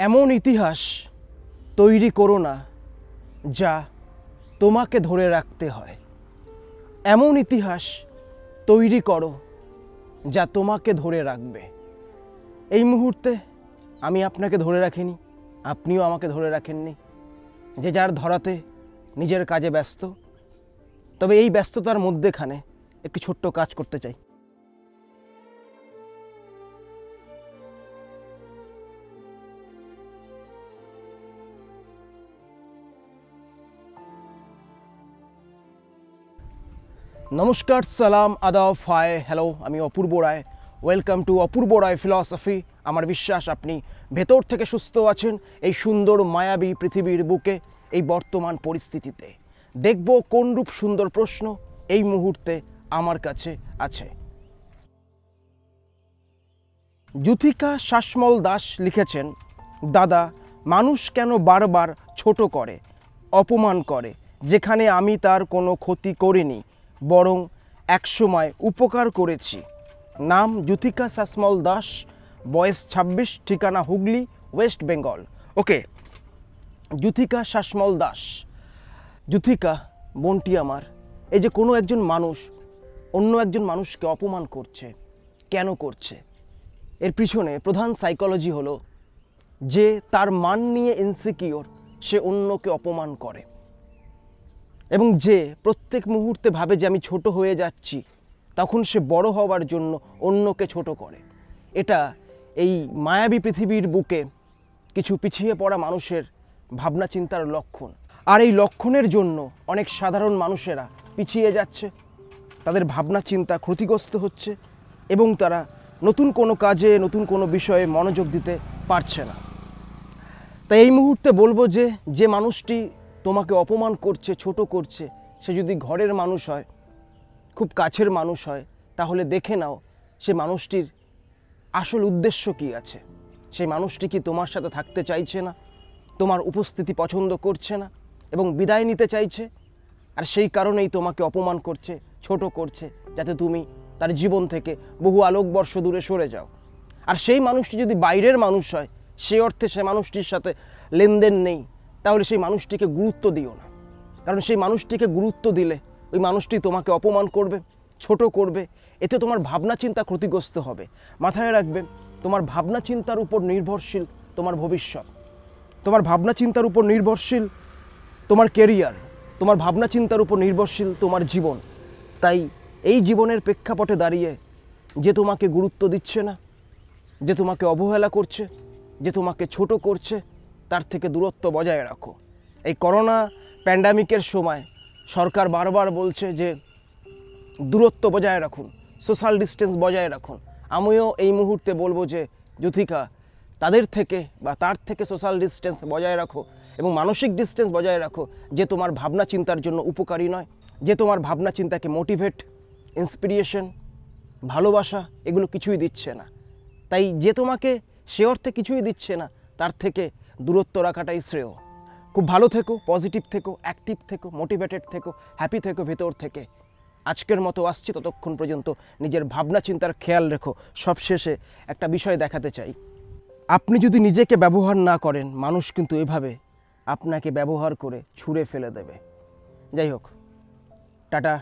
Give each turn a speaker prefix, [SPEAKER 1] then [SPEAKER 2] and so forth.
[SPEAKER 1] এমন ইতিহাস তৈরি করো না যা তোমাকে ধরে রাখতে হয়। এমন ইতিহাস তৈরি করো যা তোমাকে ধরে রাখবে। এই মুহূর্তে আমি আপনাকে ধরে রাখিনি, আপনিও আমাকে ধরে রাখেননি। যে যার ধরাতে নিজের কাজে ব্যস্ত। তবে এই ব্যস্ততার মধ্যেখানে একটি ছোট্ট কাজ করতে চাই। নমস্কার, সালাম, আদাব, হাই, হ্যালো। আমি Apurba Roy. Welcome to Apurba Roy philosophy. আমার বিশ্বাস আপনি ভেতর থেকে সুস্থ আছেন এই সুন্দর মায়াবী পৃথিবীর বুকে। এই বর্তমান পরিস্থিতিতে দেখব কোনরূপ সুন্দর প্রশ্ন এই মুহূর্তে আমার কাছে আছে। যুথিকা শাসমল দাস লিখেছেন, দাদা, মানুষ কেন বারবার ছোট করে, অপমান করে, যেখানে আমি তার কোনো ক্ষতি করিনি, বরং একসময় উপকার করেছি। নাম যুথিকা শাসমল দাস, বয়স 26, ঠিকানা হুগলি, ওয়েস্ট বেঙ্গল। ওকে, যুথিকা শাসমল দাস। যুথিকা বোনটি আমার, এই যে কোনো একজন মানুষ অন্য একজন মানুষকে অপমান করছে, কেন করছে? এর পিছনে প্রধান সাইকোলজি হলো যে তার মান নিয়ে ইনসিকিওর, সে অন্যকে অপমান করে এবং যে প্রত্যেক মুহূর্তে ভাবে যে আমি ছোট হয়ে যাচ্ছি, তখন সে বড় হওয়ার জন্য অন্যকে ছোট করে। এটা এই মায়াবী পৃথিবীর বুকে কিছু পিছিয়ে পড়া মানুষের ভাবনা চিন্তার লক্ষণ। আর এই লক্ষণের জন্য অনেক সাধারণ মানুষেরা পিছিয়ে যাচ্ছে, তাদের ভাবনা চিন্তা ক্ষতিগ্রস্ত হচ্ছে এবং তারা নতুন কোনো কাজে, নতুন কোনো বিষয়ে মনোযোগ দিতে পারছে না। তাই এই মুহূর্তে বলবো যে মানুষটি তোমাকে অপমান করছে, ছোট করছে, সে যদি ঘরের মানুষ হয়, খুব কাছের মানুষ হয়, তাহলে দেখে নাও সে মানুষটির আসল উদ্দেশ্য কী আছে। সেই মানুষটি কি তোমার সাথে থাকতে চাইছে না, তোমার উপস্থিতি পছন্দ করছে না এবং বিদায় নিতে চাইছে, আর সেই কারণেই তোমাকে অপমান করছে, ছোট করছে, যাতে তুমি তার জীবন থেকে বহু আলোকবর্ষ দূরে সরে যাও। আর সেই মানুষটি যদি বাইরের মানুষ হয়, সে অর্থে সে মানুষটির সাথে লেনদেন নেই, তাহলে সেই মানুষটিকে গুরুত্ব দিও না। কারণ সেই মানুষটিকে গুরুত্ব দিলে ওই মানুষটি তোমাকে অপমান করবে, ছোট করবে, এতে তোমার ভাবনা চিন্তা ক্ষতিগ্রস্ত হবে। মাথায় রাখবে, তোমার ভাবনা চিন্তার উপর নির্ভরশীল তোমার ভবিষ্যৎ, তোমার ভাবনা চিন্তার উপর নির্ভরশীল তোমার কেরিয়ার, তোমার ভাবনা চিন্তার উপর নির্ভরশীল তোমার জীবন। তাই এই জীবনের প্রেক্ষাপটে দাঁড়িয়ে যে তোমাকে গুরুত্ব দিচ্ছে না, যে তোমাকে অবহেলা করছে, যে তোমাকে ছোট করছে, তার থেকে দূরত্ব বজায় রাখো। এই করোনা প্যান্ডামিকের সময় সরকার বারবার বলছে যে দূরত্ব বজায় রাখুন, সোশ্যাল ডিস্টেন্স বজায় রাখুন। আমিও এই মুহূর্তে বলবো যে যুথিকা, তাদের থেকে বা তার থেকে সোশ্যাল ডিস্টেন্স বজায় রাখো এবং মানসিক ডিস্টেন্স বজায় রাখো যে তোমার ভাবনা চিন্তার জন্য উপকারী নয়, যে তোমার ভাবনা চিন্তাকে মোটিভেট, ইন্সপিরেশন, ভালোবাসা এগুলো কিছুই দিচ্ছে না। তাই যে তোমাকে সে অর্থে কিছুই দিচ্ছে না, তার থেকে দূরত্ব রাখাটাই শ্রেয়। খুব ভালো থেকো, পজিটিভ থেকো, অ্যাক্টিভ থেকো, মোটিভেটেড থেকো, হ্যাপি থেকো ভেতর থেকে। আজকের মতো আসছি, ততক্ষণ পর্যন্ত নিজের ভাবনা চিন্তার খেয়াল রেখো। সবশেষে একটা বিষয় দেখাতে চাই, আপনি যদি নিজেকে ব্যবহার না করেন, মানুষ কিন্তু এভাবে আপনাকে ব্যবহার করে ছুঁড়ে ফেলে দেবে। যাই হোক, টাটা।